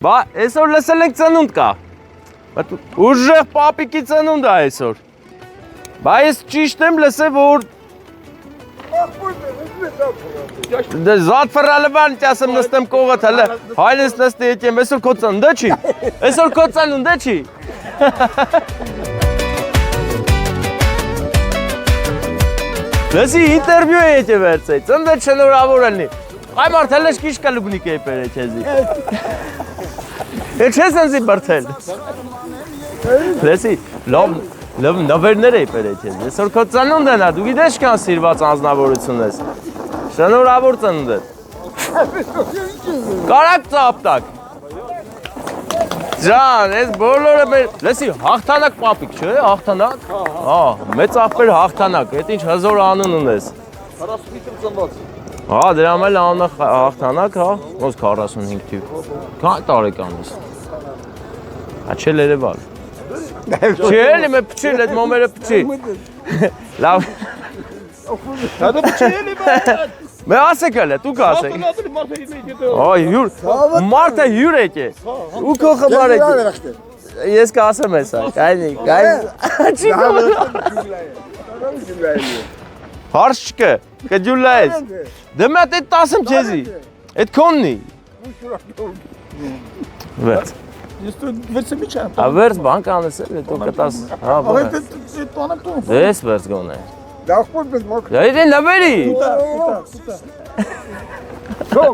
Բա, այսօր լսել ենք ծնունդ կա։ Ուժեղ պապիկի ծնունդ է այսօր։ Բա ես ճիշտ եմ լսել, որ Zat fırralıban çasım nıstım kovat hala. Haynes nıstı yetiyem. Esur kotsan da çi. Esur kotsan da çi. Nasıl interview yetiye verseyt. Sen de çanur avoralni. Ay martelaş kiş kalubni keypere çezi. Çesen zi martel. Nasıl? Լավ նվերներ էի պերեչել, այսօր քո ծնունդն է, դու գիտես կան սիրված անձնավորություն ես, շնորհավոր ծնունդ է, կարակ ծապտակ, ջան, ես բոլորը մեր, լեսի, հաղթանակ պապիկ չէ, հաղթանակ, մեծ աղբեր հաղթանակ, էդ ինչ հզոր անուն ունես, դրա մել անունը հաղթանակ, ոնց 45 թիվ, քան տարեկան ես, չէ լերևալ, Չելի մե պչիլ էդ մոմերը պչի Լավ Հադը պչիելի մե ասեք էլ է, դուք ասեք Մարդը հյուր եք է Ու կողը բար եք Ես կասեմ ես կայնի Հարս չկը, կջուլա ես Դե մետ էդ տասեմ չեզի Էդ կոննի Վեց Ես դու վերցի միջան։ Վերց բանկ անես էլ դու կտաս։ Այդ տոնակ դու։ Ես վերց գոնե։ Դախոր պես մոք։ Դա իդեն լավերի։ Քո